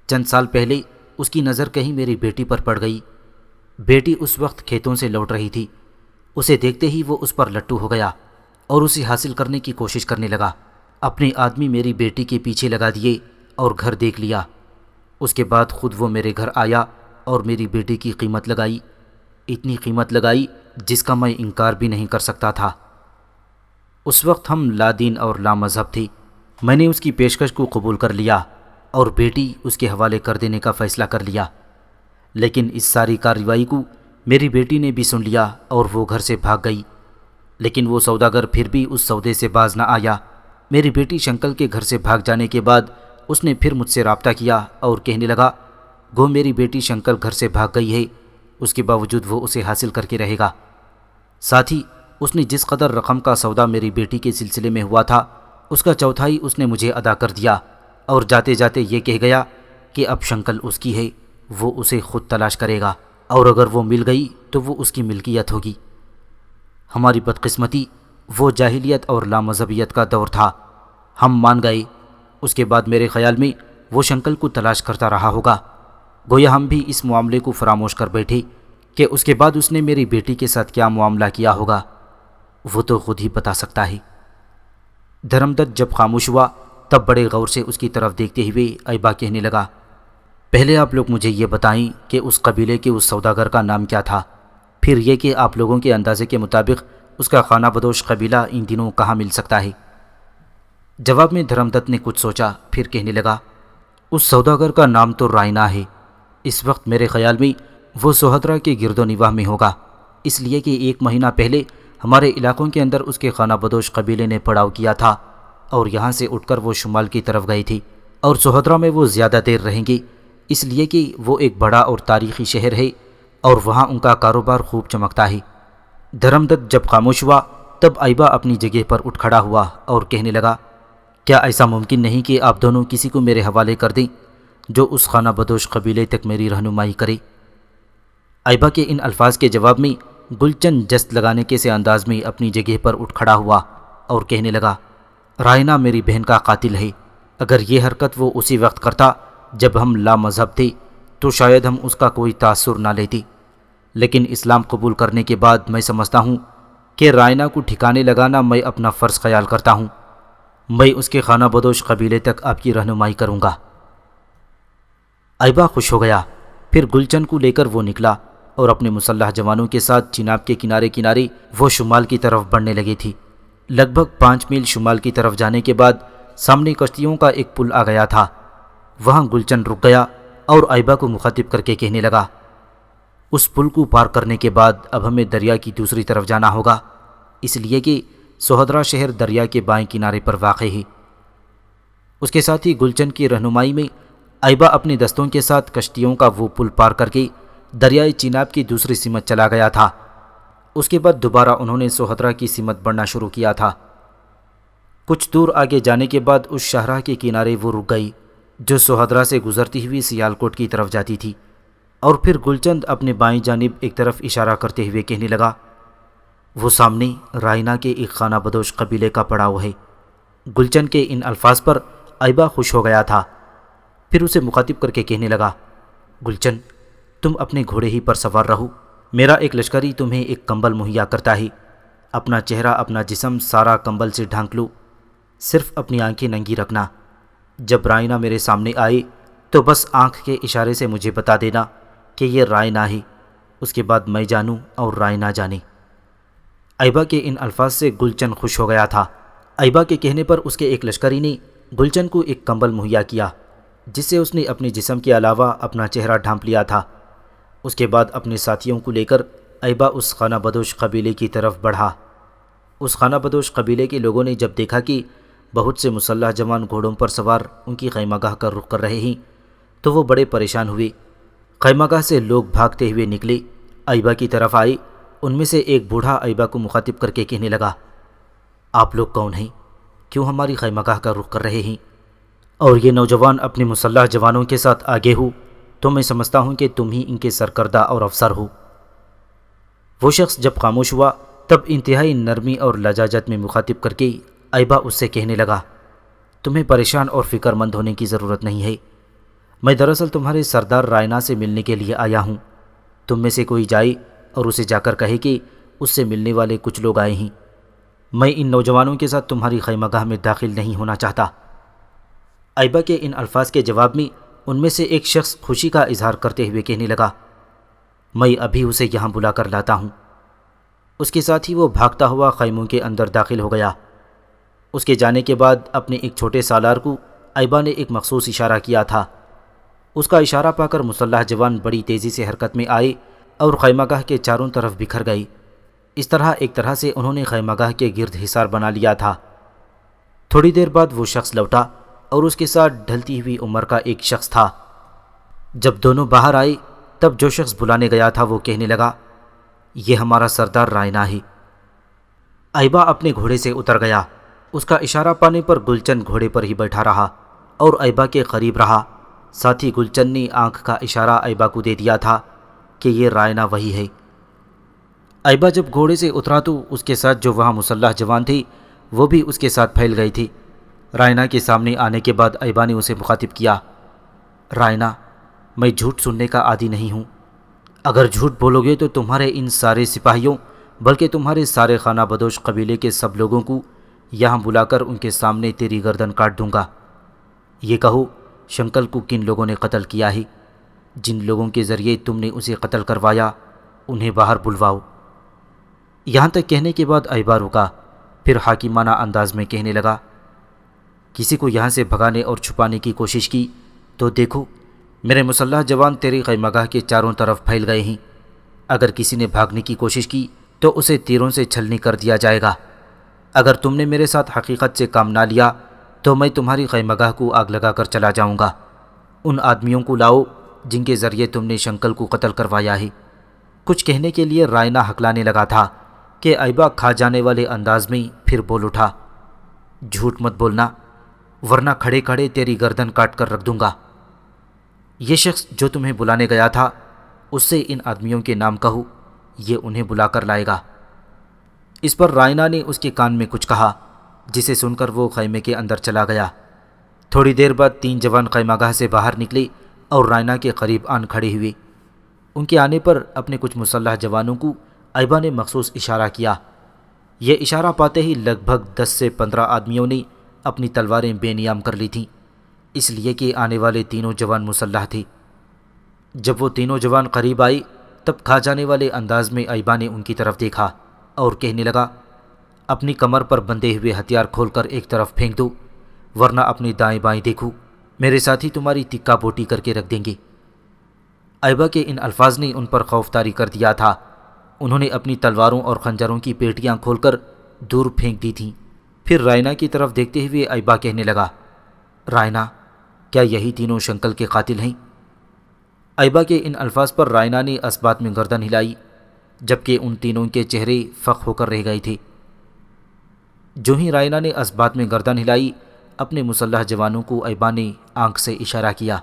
چند سال پہلے اس کی نظر کہیں میری بیٹی پر پڑ گئی۔ بیٹی اس وقت کھیتوں سے لوٹ رہی تھی۔ اسے دیکھتے ہی وہ اس پر لٹو ہو گیا اور اسے حاصل کرنے کی کوشش کرنے لگا۔ اپنے آدمی میری بیٹی کے پیچھے لگا دیے اور گھر دیکھ لیا۔ اس کے بعد خود وہ میرے گھر آیا اور میری بیٹی کی قیمت لگائی، اتنی قیمت لگائی جس کا میں انکار بھی نہیں کر سکتا تھا۔ اس وقت ہم لا دین اور لا مذہب تھے۔ میں نے اس کی پیشکش کو قبول کر لیا اور بیٹی اس کے حوالے کر دینے کا فیصلہ کر لیا، لیکن اس ساری کارروائی کو میری بیٹی نے بھی سن لیا اور وہ گھر سے بھاگ گئی۔ لیکن وہ سوداگر پھر بھی اس سودے سے باز نہ آیا۔ میری بیٹی شنکل کے گھر سے بھاگ جانے کے بعد اس نے پھر مجھ سے رابطہ کیا اور کہنے لگا، گو میری بیٹی شنکل گھر سے بھاگ گئی ہے، اس کے باوجود وہ اسے حاصل کر کے رہے گا۔ ساتھ ہی اس نے جس قدر رقم کا سودا میری بیٹی کے سلسلے میں ہوا تھا، اس کا چوتھائی اس نے مجھے ادا کر دیا اور جاتے جاتے یہ کہہ گیا کہ اب شنکل اس کی ہے، وہ اسے خود تلاش کرے گا اور اگر وہ مل گئی تو وہ اس کی ملکیت ہوگی۔ ہماری بدقسمتی، وہ جاہلیت اور لامذہبیت کا دور تھا۔ ہم مان گئے۔ اس کے بعد میرے خیال میں وہ شنکل کو تلاش کرتا رہا ہوگا۔ گویا ہم بھی اس معاملے کو فراموش کر بیٹھے کہ اس کے بعد اس نے میری بیٹی کے ساتھ کیا معاملہ کیا ہوگا، وہ تو خود ہی بتا سکتا ہے۔ دھرمدت جب خاموش ہوا تب بڑے غور سے اس کی طرف دیکھتے ہوئے ایبا کہنے لگا، پہلے آپ لوگ مجھے یہ بتائیں کہ اس قبیلے کے اس سوداگر کا نام کیا تھا، پھر یہ کہ آپ لوگوں کے اندازے کے مطابق اس کا خانہ بدوش قبیلہ ان دنوں کہاں مل سکتا ہے؟ جواب میں دھرمدت نے کچھ سوچا، پھر کہنے لگا، اس سوداگر کا نام تو رائنا ہے۔ اس وقت میرے خیال میں وہ سوہدرا کے گرد و نواح میں ہوگا، اس لیے کہ 1 مہینہ پہلے ہمارے علاقوں کے اندر اس کے خانہ بدوش قبیلے نے پڑاؤ کیا تھا اور یہاں سے اٹھ کر وہ شمال کی طرف گئے تھے، اور سوہدرا میں وہ زیادہ دیر رہیں گے، اس لیے کہ وہ ایک بڑا اور تاریخی شہر ہے اور وہاں ان کا کاروبار خوب چمکتا ہے۔ دھرمدت جب خاموش ہوا تب ایبا اپنی جگہ پر اٹھ کھڑا ہوا اور کہنے لگا، کیا ایسا ممکن نہیں کہ آپ دونوں کسی کو میرے حوالے کر دیں جو اس خانہ بدوش قبیلے تک میری رہنمائی کرے؟ ایبا کے ان الفاظ کے جواب میں گلچن جست لگانے کے سے انداز میں اپنی جگہ پر اٹھ کھڑا ہوا اور کہنے لگا، رائنا میری بہن کا قاتل ہے۔ اگر یہ حرکت وہ اسی وقت کرتا جب ہم لا مذہب تھے تو شاید ہم اس کا کوئی تاثر نہ لیتے، لیکن اسلام قبول کرنے کے بعد میں سمجھتا ہوں کہ رائنا کو ٹھکانے لگانا میں اپنا فرض خیال کرتا ہوں۔ میں اس کے خانہ بدوش قبیلے تک آپ کی رہنمائی کروں گا۔ ایبا خوش ہو گیا۔ پھر گلچن کو لے کر وہ نکلا اور اپنے مسلح جوانوں کے ساتھ چناب کے کنارے کنارے وہ شمال کی طرف بڑھنے لگی تھی۔ لگ بھگ 5 میل شمال کی طرف جانے کے بعد سامنے کشتیوں کا ایک پل آ گیا تھا۔ وہاں گلچن رک گیا اور ایبا کو مخاطب کر کے کہنے لگا، اس پل کو پار کرنے کے بعد اب ہمیں دریا کی دوسری طرف جانا ہوگا، اس لیے کہ سوہدرا شہر دریا کے بائیں کنارے پر واقع ہے۔ اس کے ساتھ ہی گلچن کی رہنمائی میں ایبا اپنے دستوں کے ساتھ کشتیوں کا وہ پل پار کر کے دریائے چناب کی دوسری سمت چلا گیا تھا۔ اس کے بعد دوبارہ انہوں نے سوہدرا کی سمت بڑھنا شروع کیا تھا۔ کچھ دور آگے جانے کے بعد اس شاہراہ کے کنارے وہ رک گئی جو سوہدرا سے گزرتی ہوئی سیالکوٹ کی طرف جاتی تھی، اور پھر گلچند اپنے بائیں جانب ایک طرف اشارہ کرتے ہوئے کہنے لگا، وہ سامنے رائنا کے ایک خانہ بدوش قبیلے کا پڑاؤ ہے۔ گلچن کے ان الفاظ پر ایبا خوش ہو گیا تھا۔ پھر اسے مخاطب کر کے کہنے لگا، گلچن، تم اپنے گھوڑے ہی پر سوار رہو، میرا ایک لشکری تمہیں ایک کمبل مہیا کرتا ہے، اپنا چہرہ اپنا جسم سارا کمبل سے ڈھانک لو، صرف اپنی آنکھیں ننگی رکھنا۔ جب رائنا میرے سامنے آئے تو بس آنکھ کے اشارے سے مجھے بتا دینا کہ یہ رائنا ہے، اس کے بعد میں جانوں اور رائنا جانے۔ ایبا کے ان الفاظ سے گلچن خوش ہو گیا تھا۔ ایبا کے کہنے پر اس کے ایک لشکری نے گلچن کو ایک کمبل مہیا کیا جس سے اس نے اپنے جسم کے علاوہ اپنا چہرہ ڈھانپ لیا تھا۔ اس کے بعد اپنے ساتھیوں کو لے کر ایبا اس خانہ بدوش قبیلے کی طرف بڑھا۔ اس خانہ بدوش قبیلے کے لوگوں نے جب دیکھا کہ بہت سے مسلح جوان گھوڑوں پر سوار ان کی خیمہ گاہ کا رخ کر رہے ہیں تو وہ بڑے پریشان ہوئے۔ خیمہ گاہ سے لوگ بھاگتے ہوئے نکلے، ایبا کی طرف آئے۔ ان میں سے ایک بوڑھا ایبا کو مخاطب کر کے کہنے لگا، آپ لوگ کون ہیں؟ کیوں ہماری خیمہ گاہ کا رخ کر رہے ہیں؟ اور یہ نوجوان اپنے مسلح جوانوں کے ساتھ آگے ہو تو میں سمجھتا ہوں کہ تم ہی ان کے سرکردہ اور افسر ہو۔ وہ شخص جب خاموش ہوا تب انتہائی نرمی اور لجاجت میں مخاطب کر کے ایبا اس سے کہنے لگا، تمہیں پریشان اور فکر مند ہونے کی ضرورت نہیں ہے، میں دراصل تمہارے سردار رائنا سے ملنے کے لیے آیا ہوں۔ تم میں سے کوئی جائے اور اسے جا کر کہے کہ اس سے ملنے والے کچھ لوگ آئے ہیں، میں ان نوجوانوں کے ساتھ تمہاری خیمہ گاہ میں داخل نہیں ہونا چاہتا۔ ایبا کے ان الفاظ کے جواب میں ان میں سے ایک شخص خوشی کا اظہار کرتے ہوئے کہنے لگا، میں ابھی اسے یہاں بلا کر لاتا ہوں۔ اس کے ساتھ ہی وہ بھاگتا ہوا خیموں کے اندر داخل ہو گیا۔ اس کے جانے کے بعد اپنے ایک چھوٹے سالار کو ایبا نے ایک مخصوص اشارہ کیا تھا۔ اس کا اشارہ پا کر مسلح جوان بڑی تیزی سے حرکت میں آئے اور خیمہ گاہ کے چاروں طرف بکھر گئے۔ اس طرح ایک طرح سے انہوں نے خیمہ گاہ کے گرد حصار بنا لیا تھا۔ تھوڑی دیر بعد وہ شخص لوٹا اور اس کے ساتھ ڈھلتی ہوئی عمر کا ایک شخص تھا۔ جب دونوں باہر آئے تب جو شخص بلانے گیا تھا وہ کہنے لگا، یہ ہمارا سردار رائنا ہے۔ ایبا اپنے گھوڑے سے اتر گیا۔ اس کا اشارہ پانے پر گلچن گھوڑے پر ہی بیٹھا رہا اور ایبا کے قریب رہا۔ ساتھ ہی گلچن نے آنکھ کا اشارہ ایبا کو دے دیا تھا کہ یہ رائنا وہی ہے۔ ایبا جب گھوڑے سے اترا تو اس کے ساتھ جو وہاں مسلح جوان تھے وہ بھی اس کے ساتھ پھیل گئے تھے۔ رائنا کے سامنے آنے کے بعد ایبا نے اسے مخاطب کیا، رائنا، میں جھوٹ سننے کا عادی نہیں ہوں، اگر جھوٹ بولو گے تو تمہارے ان سارے سپاہیوں بلکہ تمہارے سارے خانہ بدوش قبیلے کے سب لوگوں کو یہاں بلا کر ان کے سامنے تیری گردن کاٹ دوں گا۔ یہ کہو شنکل کو کن لوگوں نے قتل کیا ہے؟ جن لوگوں کے ذریعے تم نے اسے قتل کروایا انہیں باہر بلواؤ۔ یہاں تک کہنے کے بعد ایبا رکا، پھر حاکمانہ انداز میں کہنے لگا، کسی کو یہاں سے بھگانے اور چھپانے کی کوشش کی تو دیکھو میرے مسلح جوان تیری خیمہ گاہ کے چاروں طرف پھیل گئے ہیں، اگر کسی نے بھاگنے کی کوشش کی تو اسے تیروں سے چھلنی کر دیا جائے گا۔ اگر تم نے میرے ساتھ حقیقت سے کام نہ لیا تو میں تمہاری خیمہ گاہ کو آگ لگا کر چلا جاؤں گا۔ ان آدمیوں کو لاؤ جن کے ذریعے تم نے شنکل کو قتل کروایا ہے۔ کچھ کہنے کے لیے رائنا ہکلانے لگا تھا کہ ایبا کھا جانے والے انداز میں پھر بول اٹھا، جھوٹ مت بولنا ورنہ کھڑے کھڑے تیری گردن کاٹ کر رکھ دوں گا۔ یہ شخص جو تمہیں بلانے گیا تھا اس سے ان آدمیوں کے نام کہو، یہ انہیں بلا کر لائے گا۔ اس پر رائنا نے اس کے کان میں کچھ کہا جسے سن کر وہ خیمے کے اندر چلا گیا۔ تھوڑی دیر بعد 3 جوان خیمہ گاہ سے باہر نکلے اور رائنا کے قریب آن کھڑے ہوئے۔ ان کے آنے پر اپنے کچھ مسلح جوانوں کو ایبا نے مخصوص اشارہ کیا۔ یہ اشارہ پاتے ہی لگ بھگ 10 سے 15 آدمیوں نے اپنی تلواریں بے نیام کر لی تھیں، اس لیے کہ آنے والے تینوں جوان مسلح تھے۔ جب وہ تینوں جوان قریب آئے تب کھا جانے والے انداز میں ایبا نے ان کی طرف دیکھا اور کہنے لگا، اپنی کمر پر بندھے ہوئے ہتھیار کھول کر ایک طرف پھینک دو ورنہ اپنی دائیں بائیں دیکھو، میرے ساتھی تمہاری تکا بوٹی کر کے رکھ دیں گے۔ ایبا کے ان الفاظ نے ان پر خوف طاری کر دیا تھا۔ انہوں نے اپنی تلواروں اور خنجروں کی پیٹیاں کھول کر دور پھینک دی تھیں۔ پھر رائنا کی طرف دیکھتے ہوئے ایبا کہنے لگا، رائنا، کیا یہی تینوں شنکل کے قاتل ہیں؟ ایبا کے ان الفاظ پر رائنا نے اسبات میں گردن ہلائی جبکہ ان تینوں کے چہرے فق ہو کر رہ گئے تھے۔ جو ہی رائنا نے اسبات میں گردن ہلائی اپنے مسلح جوانوں کو ایبا نے آنکھ سے اشارہ کیا۔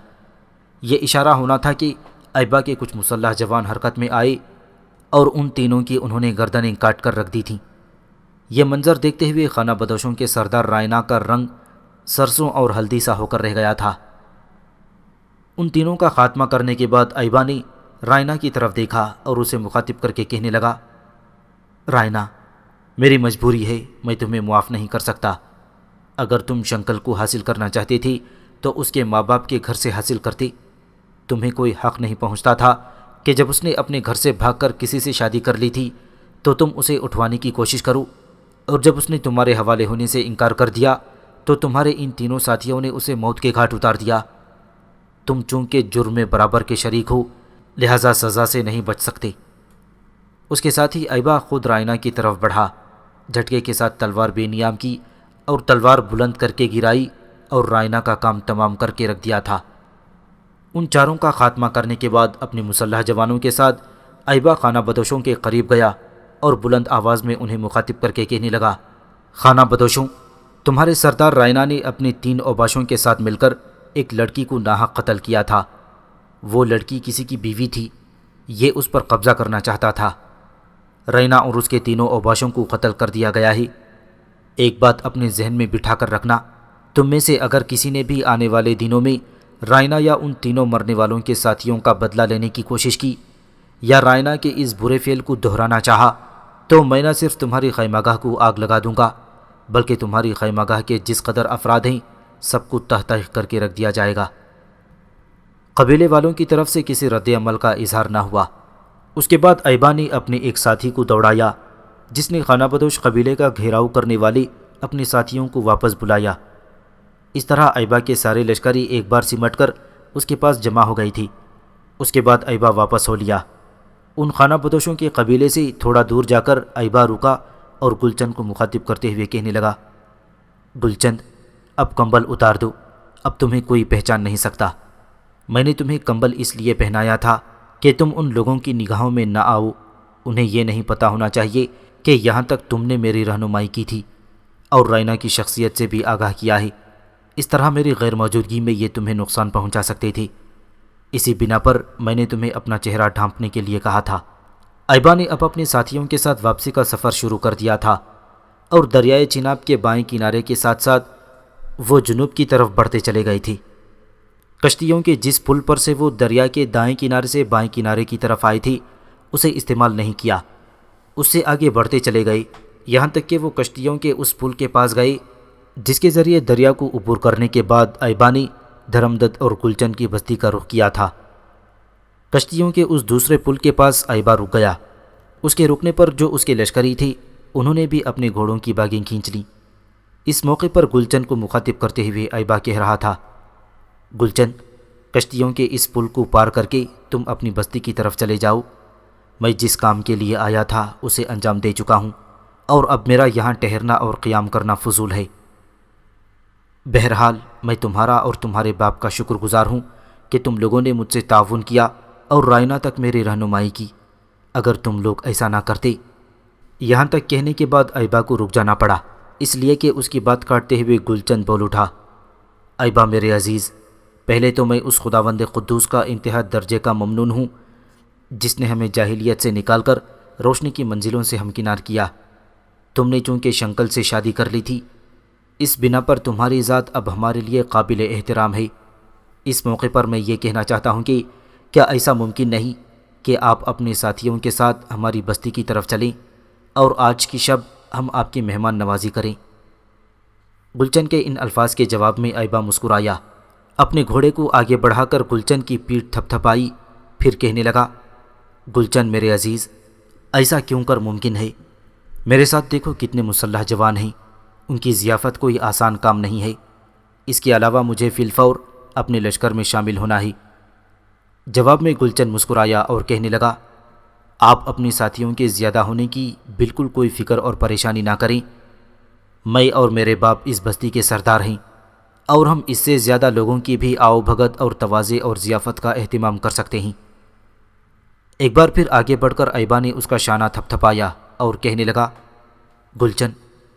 یہ اشارہ ہونا تھا کہ ایبا کے کچھ مسلح جوان حرکت میں آئے اور ان تینوں کی انہوں نے گردنیں کاٹ کر رکھ دی تھیں۔ یہ منظر دیکھتے ہوئے خانہ بدوشوں کے سردار رائنا کا رنگ سرسوں اور ہلدی سا ہو کر رہ گیا تھا۔ ان تینوں کا خاتمہ کرنے کے بعد ایبا نے رائنا کی طرف دیکھا اور اسے مخاطب کر کے کہنے لگا، رائنا، میری مجبوری ہے، میں تمہیں معاف نہیں کر سکتا۔ اگر تم شنکل کو حاصل کرنا چاہتے تھی تو اس کے ماں باپ کے گھر سے حاصل کرتے۔ تمہیں کوئی حق نہیں پہنچتا تھا کہ جب اس نے اپنے گھر سے بھاگ کر کسی سے شادی کر لی تھی تو تم اسے اٹھوانے کی کوشش کرو، اور جب اس نے تمہارے حوالے ہونے سے انکار کر دیا تو تمہارے ان تینوں ساتھیوں نے اسے موت کے گھاٹ اتار دیا۔ تم چونکہ جرم میں برابر کے شریک ہو لہٰذا سزا سے نہیں بچ سکتے۔ اس کے ساتھ ہی ایبا خود رائنا کی طرف بڑھا، جھٹکے کے ساتھ تلوار بے نیام کی اور تلوار بلند کر کے گرائی اور رائنا کا کام تمام کر کے رکھ دیا تھا۔ ان چاروں کا خاتمہ کرنے کے بعد اپنے مسلح جوانوں کے ساتھ ایبا خانہ بدوشوں کے قریب گیا اور بلند آواز میں انہیں مخاطب کر کے کہنے لگا، خانہ بدوشوں، تمہارے سردار رائنا نے اپنے 3 اوباشوں کے ساتھ مل کر ایک لڑکی کو ناحق قتل کیا تھا۔ وہ لڑکی کسی کی بیوی تھی، یہ اس پر قبضہ کرنا چاہتا تھا۔ رائنا اور اس کے 3 اوباشوں کو قتل کر دیا گیا ہے۔ ایک بات اپنے ذہن میں بٹھا کر رکھنا، تم میں سے اگر کسی نے بھی آنے والے دنوں میں رائنا یا ان 3 مرنے والوں کے ساتھیوں کا بدلہ لینے کی کوشش کی یا رائنا کے اس برے فعل کو دہرانا چاہا تو میں نہ صرف تمہاری خیمہ گاہ کو آگ لگا دوں گا بلکہ تمہاری خیمہ گاہ کے جس قدر افراد ہیں سب کو تہ تہ کر کے رکھ دیا جائے گا۔ قبیلے والوں کی طرف سے کسی رد عمل کا اظہار نہ ہوا۔ اس کے بعد ایبا نے اپنے ایک ساتھی کو دوڑایا جس نے خانہ بدوش قبیلے کا گھیراؤ کرنے والے اپنے ساتھیوں کو واپس بلایا۔ اس طرح ایبا کے سارے لشکری ایک بار سمٹ کر اس کے پاس جمع ہو گئی تھی۔ اس کے بعد ایبا واپس ہو لیا۔ ان خانہ بدوشوں کے قبیلے سے تھوڑا دور جا کر ایبا رکا اور گلچند کو مخاطب کرتے ہوئے کہنے لگا، گلچند، اب کمبل اتار دو، اب تمہیں کوئی پہچان نہیں سکتا۔ میں نے تمہیں کمبل اس لیے پہنایا تھا کہ تم ان لوگوں کی نگاہوں میں نہ آؤ۔ انہیں یہ نہیں پتہ ہونا چاہیے کہ یہاں تک تم نے میری رہنمائی کی تھی اور رائنا کی شخصیت سے بھی آگاہ کیا ہے۔ اس طرح میری غیر موجودگی میں یہ تمہیں نقصان پہنچا سکتے تھے۔ اسی بنا پر میں نے تمہیں اپنا چہرہ ڈھانپنے کے لیے کہا تھا۔ ایبا نے اب اپنے ساتھیوں کے ساتھ واپسی کا سفر شروع کر دیا تھا اور دریائے چناب کے بائیں کنارے کے ساتھ ساتھ وہ جنوب کی طرف بڑھتے چلے گئے تھے۔ کشتیوں کے جس پل پر سے وہ دریا کے دائیں کنارے سے بائیں کنارے کی طرف آئی تھی اسے استعمال نہیں کیا، اس سے آگے بڑھتے چلے گئے یہاں تک کہ وہ کشتیوں کے اس پل کے پاس گئے جس کے ذریعے دریا کو عبور کرنے کے بعد ایبا نے دھرمدت اور گلچند کی بستی کا رخ کیا تھا۔ کشتیوں کے اس دوسرے پل کے پاس ایبا رک گیا۔ اس کے رکنے پر جو اس کے لشکری تھے انہوں نے بھی اپنے گھوڑوں کی باگیں کھینچ لیں۔ اس موقع پر گلچند کو مخاطب کرتے ہوئے ایبا کہہ رہا تھا، گلچند، کشتیوں کے اس پل کو پار کر کے تم اپنی بستی کی طرف چلے جاؤ۔ میں جس کام کے لیے آیا تھا اسے انجام دے چکا ہوں اور اب میرا یہاں ٹہرنا اور قیام کرنا فضول ہے۔ بہرحال میں تمہارا اور تمہارے باپ کا شکر گزار ہوں کہ تم لوگوں نے مجھ سے تعاون کیا اور رائنا تک میری رہنمائی کی۔ اگر تم لوگ ایسا نہ کرتے۔ یہاں تک کہنے کے بعد ایبا کو رک جانا پڑا اس لیے کہ اس کی بات کاٹتے ہوئے گلچند بول اٹھا، ایبا میرے عزیز، پہلے تو میں اس خداوند قدوس کا انتہا درجے کا ممنون ہوں جس نے ہمیں جاہلیت سے نکال کر روشنی کی منزلوں سے ہمکنار کیا۔ تم نے چونکہ شنکل سے شادی کر لی تھی، اس بنا پر تمہاری ذات اب ہمارے لیے قابل احترام ہے۔ اس موقع پر میں یہ کہنا چاہتا ہوں کہ کیا ایسا ممکن نہیں کہ آپ اپنے ساتھیوں کے ساتھ ہماری بستی کی طرف چلیں اور آج کی شب ہم آپ کی مہمان نوازی کریں؟ گلچند کے ان الفاظ کے جواب میں ایبا مسکرایا، اپنے گھوڑے کو آگے بڑھا کر گلچند کی پیٹھ تھپ تھپائی، پھر کہنے لگا، گلچند میرے عزیز، ایسا کیوں کر ممکن ہے؟ میرے ساتھ دیکھو کتنے مسلح جوان ہیں، ان کی ضیافت کوئی آسان کام نہیں ہے۔ اس کے علاوہ مجھے فی الفور اپنے لشکر میں شامل ہونا ہے۔ جواب میں گلچند مسکرایا اور کہنے لگا، آپ اپنے ساتھیوں کے زیادہ ہونے کی بالکل کوئی فکر اور پریشانی نہ کریں۔ میں اور میرے باپ اس بستی کے سردار ہیں اور ہم اس سے زیادہ لوگوں کی بھی آؤ بھگت اور تواضع اور ضیافت کا اہتمام کر سکتے ہیں۔ ایک بار پھر آگے بڑھ کر ایبا نے اس کا شانہ تھپ تھپایا اور کہنے لگا، گلچند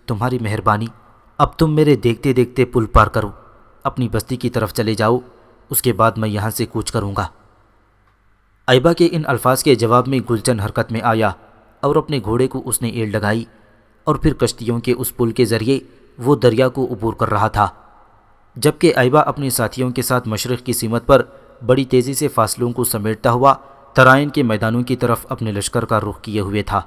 تمہاری مہربانی، اب تم میرے دیکھتے دیکھتے پل پار کرو، اپنی بستی کی طرف چلے جاؤ، اس کے بعد میں یہاں سے کوچ کروں گا۔ ایبا کے ان الفاظ کے جواب میں گلچند حرکت میں آیا اور اپنے گھوڑے کو اس نے ایڑ لگائی اور پھر کشتیوں کے اس پل کے ذریعے وہ دریا کو عبور کر رہا تھا، جبکہ ایبا اپنے ساتھیوں کے ساتھ مشرق کی سمت پر بڑی تیزی سے فاصلوں کو سمیٹتا ہوا ترائن کے میدانوں کی طرف اپنے لشکر کا رخ کیے ہوئے تھا۔